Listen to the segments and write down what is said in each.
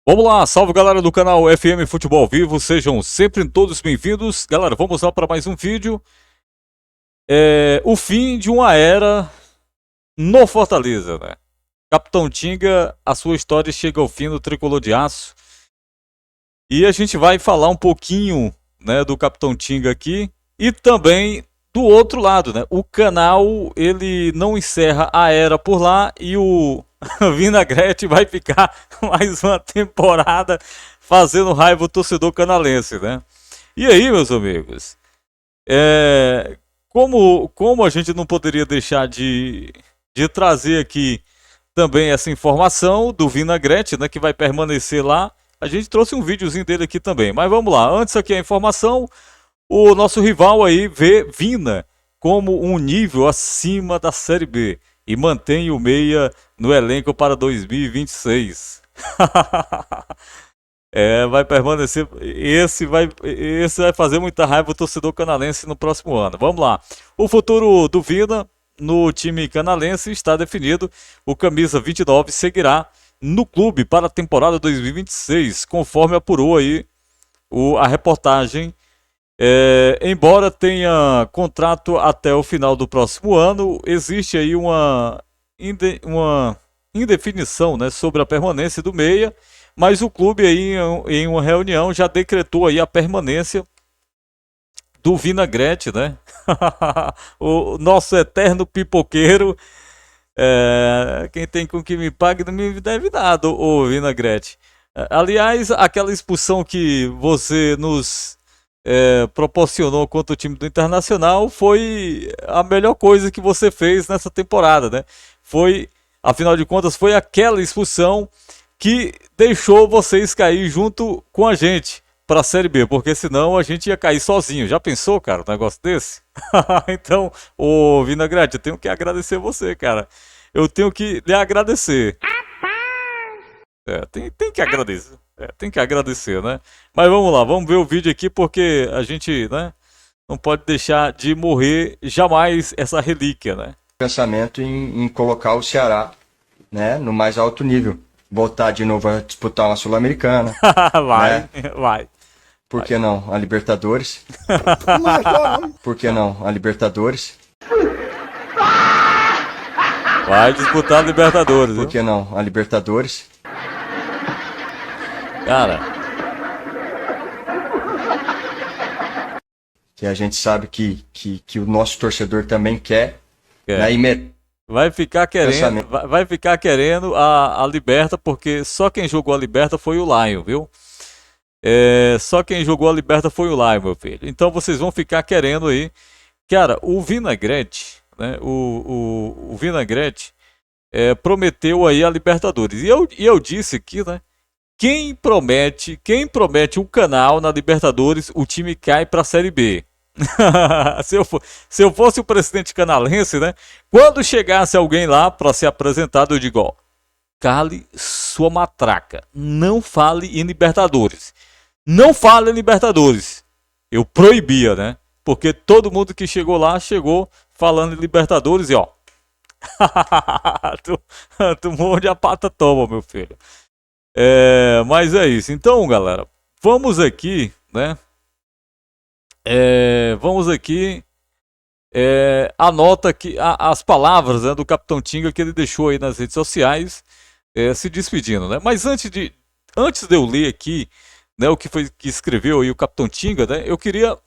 Vamos lá, salve galera do canal FM Futebol ao Vivo, sejam sempre todos bem-vindos. Galera, vamos lá para mais um vídeo. O fim de uma era no Fortaleza, né? Capitão Tinga, a sua história chega ao fim no Tricolor de Aço. E a gente vai falar um pouquinho, né, do Capitão Tinga aqui e também do outro lado, né? O canal, ele não encerra a era por lá e o Vinagrete vai ficar mais uma temporada fazendo raiva o torcedor canalense, né? E aí, meus amigos, como a gente não poderia deixar de trazer aqui também essa informação do Vinagrete, né, que vai permanecer lá, a gente trouxe um videozinho dele aqui também. Mas vamos lá, antes aqui a informação, o nosso rival aí vê Vina como um nível acima da Série B e mantém o meia no elenco para 2026. Vai permanecer. Esse vai fazer muita raiva o torcedor canalense no próximo ano. Vamos lá. O futuro do Vina no time canalense está definido. O camisa 29 seguirá no clube para a temporada 2026, conforme apurou aí a reportagem. Embora tenha contrato até o final do próximo ano, existe aí uma indefinição, né, sobre a permanência do meia, mas o clube aí em uma reunião já decretou aí a permanência do Vinagrete, né? O nosso eterno pipoqueiro. Quem tem com que me pague não me deve nada, o Vinagrete. Aliás, aquela expulsão que você nos proporcionou contra o time do Internacional foi a melhor coisa que você fez nessa temporada, né? Afinal de contas, foi aquela expulsão que deixou vocês cair junto com a gente para a Série B, porque senão a gente ia cair sozinho. Já pensou, cara, um negócio desse? Então, ô Vinagrete, eu tenho que agradecer você, cara. Eu tenho que lhe agradecer. Tem que agradecer. Tem que agradecer, né? Mas vamos lá, vamos ver o vídeo aqui porque a gente, né, não pode deixar de morrer jamais essa relíquia, né? Pensamento em colocar o Ceará, né, no mais alto nível. Voltar de novo a disputar uma Sul-Americana. Vai, né? vai. Por que não a Libertadores? Por que não a Libertadores? Vai disputar a Libertadores, Por que não a Libertadores? Cara, que a gente sabe que o nosso torcedor também quer. Né, e vai ficar querendo a Liberta, porque só quem jogou a Liberta foi o Lion, viu? Só quem jogou a Liberta foi o Lion, meu filho. Então vocês vão ficar querendo aí. Cara, o Vinagrete, né? O Vinagrete prometeu aí a Libertadores. E eu disse aqui, né? Quem promete um canal na Libertadores, o time cai para a Série B. Se eu fosse o presidente canalense, né? Quando chegasse alguém lá para ser apresentado, eu digo, ó, cale sua matraca, não fale em Libertadores. Não fale em Libertadores. Eu proibia, né? Porque todo mundo que chegou lá, chegou falando em Libertadores e ó. tu morde a pata toma, meu filho. Mas é isso. Então, galera, vamos aqui, né? Vamos aqui. Anota aqui as palavras, né, do Capitão Tinga que ele deixou aí nas redes sociais, se despedindo, né? Mas antes de eu ler aqui, né, o que foi que escreveu aí o Capitão Tinga, né? Eu queria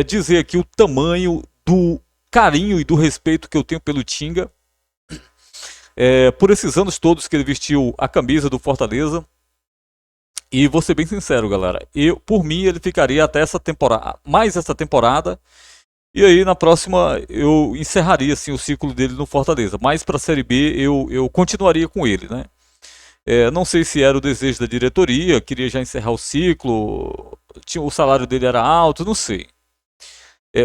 dizer aqui o tamanho do carinho e do respeito que eu tenho pelo Tinga. Por esses anos todos que ele vestiu a camisa do Fortaleza. E vou ser bem sincero, galera. Por mim, ele ficaria até essa temporada, mais essa temporada. E aí, na próxima, eu encerraria assim, o ciclo dele no Fortaleza. Mas para a Série B, eu continuaria com ele, né? Não sei se era o desejo da diretoria, queria já encerrar o ciclo, o salário dele era alto, não sei.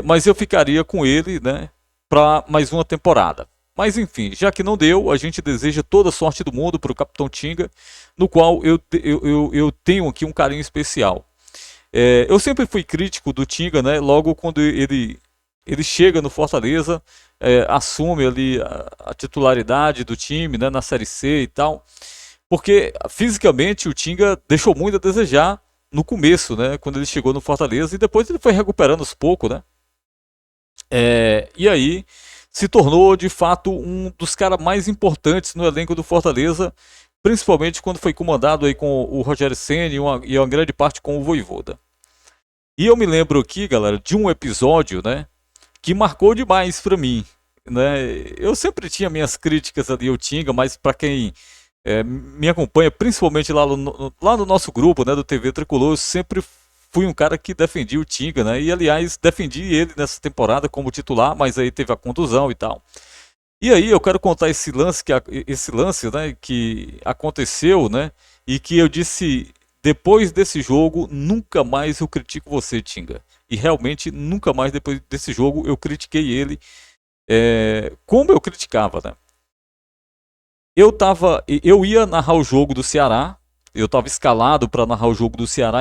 Mas eu ficaria com ele, né, para mais uma temporada. Mas enfim, já que não deu, a gente deseja toda a sorte do mundo para o Capitão Tinga, no qual eu tenho aqui um carinho especial. Eu sempre fui crítico do Tinga, né? Logo quando ele chega no Fortaleza, assume ali a titularidade do time, né, na Série C e tal. Porque fisicamente o Tinga deixou muito a desejar no começo, né? Quando ele chegou no Fortaleza e depois ele foi recuperando aos poucos, né? E aí se tornou de fato um dos caras mais importantes no elenco do Fortaleza, principalmente quando foi comandado aí com o Rogério Ceni e uma grande parte com o Vojvoda. E eu me lembro aqui, galera, de um episódio, né, que marcou demais pra mim, né? Eu sempre tinha minhas críticas ali ao Tinga, mas pra quem me acompanha, principalmente lá no nosso grupo, né, do TV Tricolor, eu sempre fui um cara que defendia o Tinga, né? E aliás, defendi ele nessa temporada como titular, mas aí teve a contusão e tal. E aí eu quero contar esse lance, né, que aconteceu, né, e que eu disse depois desse jogo, nunca mais eu critico você, Tinga. E realmente nunca mais depois desse jogo eu critiquei ele como eu criticava, né? Eu ia narrar o jogo do Ceará. Eu estava escalado para narrar o jogo do Ceará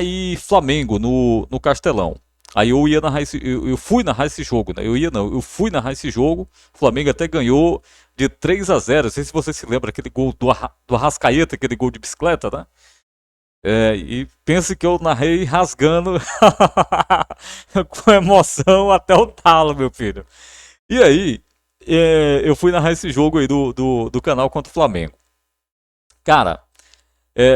e Flamengo no Castelão. Aí eu ia narrar eu fui narrar esse jogo, né? Eu fui narrar esse jogo. O Flamengo até ganhou de 3-0. Não sei se você se lembra aquele gol do Arrascaeta, aquele gol de bicicleta, né? E pense que eu narrei rasgando com emoção até o talo, meu filho. E aí, eu fui narrar esse jogo aí do canal contra o Flamengo. Cara,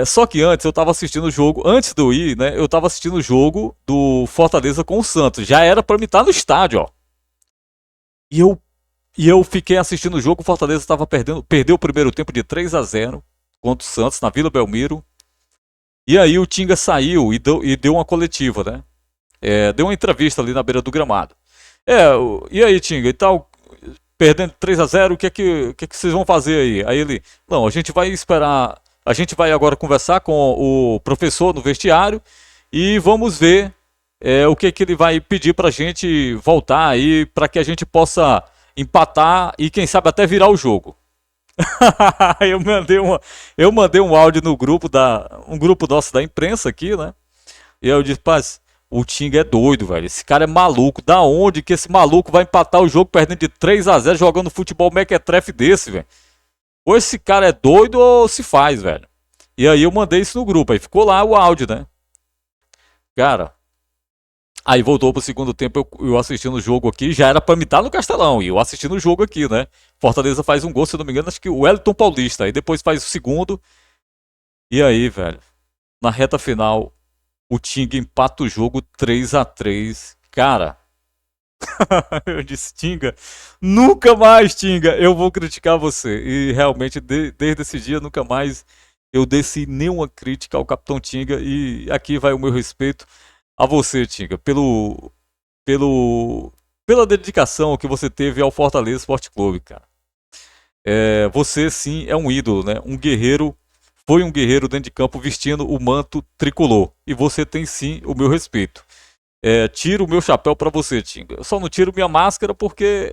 só que antes eu tava assistindo o jogo, antes de eu ir, né? Eu tava assistindo o jogo do Fortaleza com o Santos. Já era pra me estar no estádio, ó. E eu, e eu fiquei assistindo o jogo, o Fortaleza tava perdeu o primeiro tempo de 3-0 contra o Santos na Vila Belmiro. E aí o Tinga saiu e deu uma coletiva, né? Deu uma entrevista ali na beira do gramado. E aí, Tinga, e tal, perdendo 3-0, o que é que vocês vão fazer aí? Aí ele, não, a gente vai esperar, a gente vai agora conversar com o professor no vestiário e vamos ver o que é que ele vai pedir pra gente voltar aí, para que a gente possa empatar e quem sabe até virar o jogo. Eu mandei um áudio no grupo um grupo nosso da imprensa aqui, né? E eu disse, paz, o Tinga é doido, velho. Esse cara é maluco. Da onde que esse maluco vai empatar o jogo perdendo de 3-0 jogando futebol mequetrefe desse, velho? Ou esse cara é doido ou se faz, velho. E aí eu mandei isso no grupo. Aí ficou lá o áudio, né? Cara, aí voltou pro segundo tempo, eu assistindo o jogo aqui. Já era pra me estar no Castelão. E eu assistindo o jogo aqui, né? Fortaleza faz um gol, se eu não me engano, acho que o Wellington Paulista. Aí depois faz o segundo. E aí, velho, na reta final, o Tinga empata o jogo 3-3. Cara, eu disse, Tinga, nunca mais, Tinga, eu vou criticar você. E realmente, desde esse dia, nunca mais eu desci nenhuma crítica ao Capitão Tinga. E aqui vai o meu respeito a você, Tinga, pela dedicação que você teve ao Fortaleza Esporte Clube, cara. Você sim é um ídolo, né? Foi um guerreiro dentro de campo vestindo o manto tricolor. E você tem sim o meu respeito. Tiro o meu chapéu pra você, Tinga. Eu só não tiro minha máscara porque.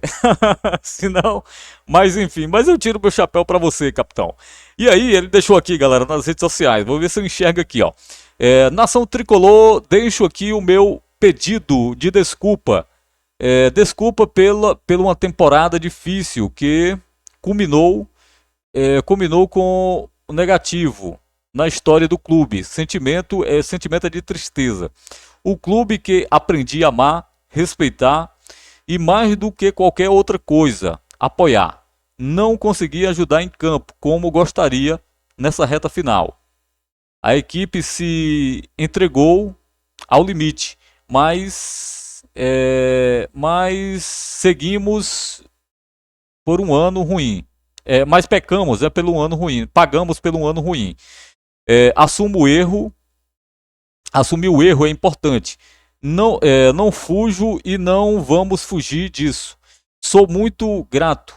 Senão. Mas enfim, mas eu tiro meu chapéu pra você, capitão. E aí, ele deixou aqui, galera, nas redes sociais. Vou ver se eu enxergo aqui, ó. Nação Tricolor, deixo aqui o meu pedido de desculpa. Desculpa pela uma temporada difícil que culminou com o negativo na história do clube. Sentimento é de tristeza. O clube que aprendi a amar, respeitar e mais do que qualquer outra coisa, apoiar. Não consegui ajudar em campo como gostaria nessa reta final. A equipe se entregou ao limite, mas seguimos por um ano ruim. Mas pecamos pelo ano ruim, pagamos pelo ano ruim. Assumo o erro, assumir o erro é importante. Não fujo e não vamos fugir disso. Sou muito grato.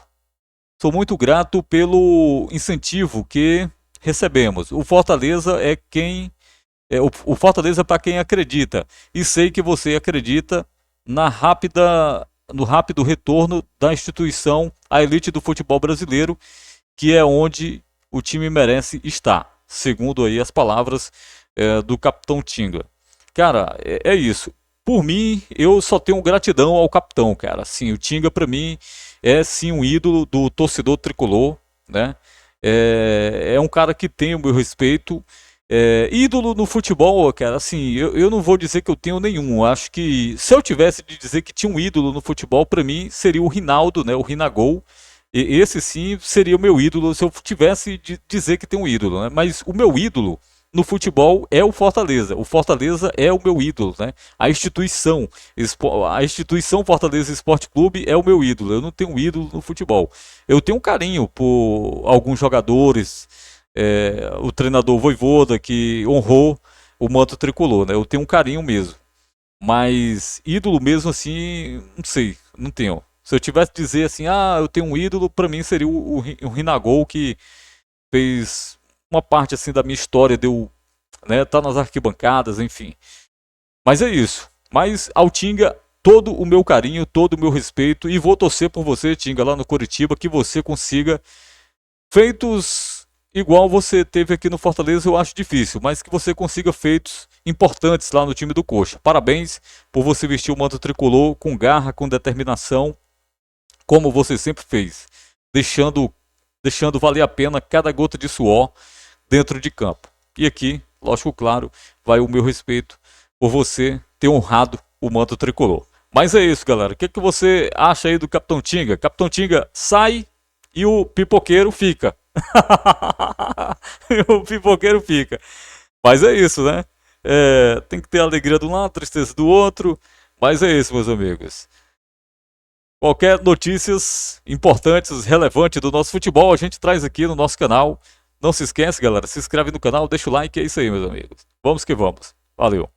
Sou muito grato pelo incentivo que recebemos. O Fortaleza é quem. O Fortaleza é para quem acredita. E sei que você acredita no rápido retorno da instituição à elite do futebol brasileiro, que é onde o time merece estar, segundo aí as palavras do capitão Tinga. Cara, é isso. Por mim, eu só tenho gratidão ao capitão, cara. Sim, o Tinga para mim é sim um ídolo do torcedor tricolor, né? É um cara que tem o meu respeito. Ídolo no futebol, cara, assim, eu não vou dizer que eu tenho nenhum. Acho que se eu tivesse de dizer que tinha um ídolo no futebol, para mim seria o Rinaldo, né? O Rinagol. Esse sim seria o meu ídolo se eu tivesse de dizer que tem um ídolo, né? Mas o meu ídolo no futebol é o Fortaleza. O Fortaleza é o meu ídolo, né? A instituição Fortaleza Esporte Clube é o meu ídolo. Eu não tenho um ídolo no futebol. Eu tenho um carinho por alguns jogadores, o treinador Vojvoda que honrou o manto tricolor, né? Eu tenho um carinho mesmo. Mas ídolo mesmo assim, não sei, não tenho. Se eu tivesse que dizer assim, eu tenho um ídolo, pra mim seria o Rinagol, que fez uma parte assim da minha história, deu, né, tá nas arquibancadas, enfim. Mas é isso. Mas ao Tinga, todo o meu carinho, todo o meu respeito, e vou torcer por você, Tinga, lá no Curitiba, que você consiga feitos igual você teve aqui no Fortaleza, eu acho difícil, mas que você consiga feitos importantes lá no time do Coxa. Parabéns por você vestir o manto tricolor com garra, com determinação, como você sempre fez, deixando valer a pena cada gota de suor dentro de campo. E aqui, lógico, claro, vai o meu respeito por você ter honrado o manto tricolor. Mas é isso, galera. O que você acha aí do Capitão Tinga? Capitão Tinga sai e o pipoqueiro fica. O pipoqueiro fica. Mas é isso, né? Tem que ter alegria de um lado, tristeza do outro. Mas é isso, meus amigos. Qualquer notícias importantes, relevantes do nosso futebol, a gente traz aqui no nosso canal. Não se esquece, galera, se inscreve no canal, deixa o like, é isso aí, meus amigos. Vamos que vamos. Valeu.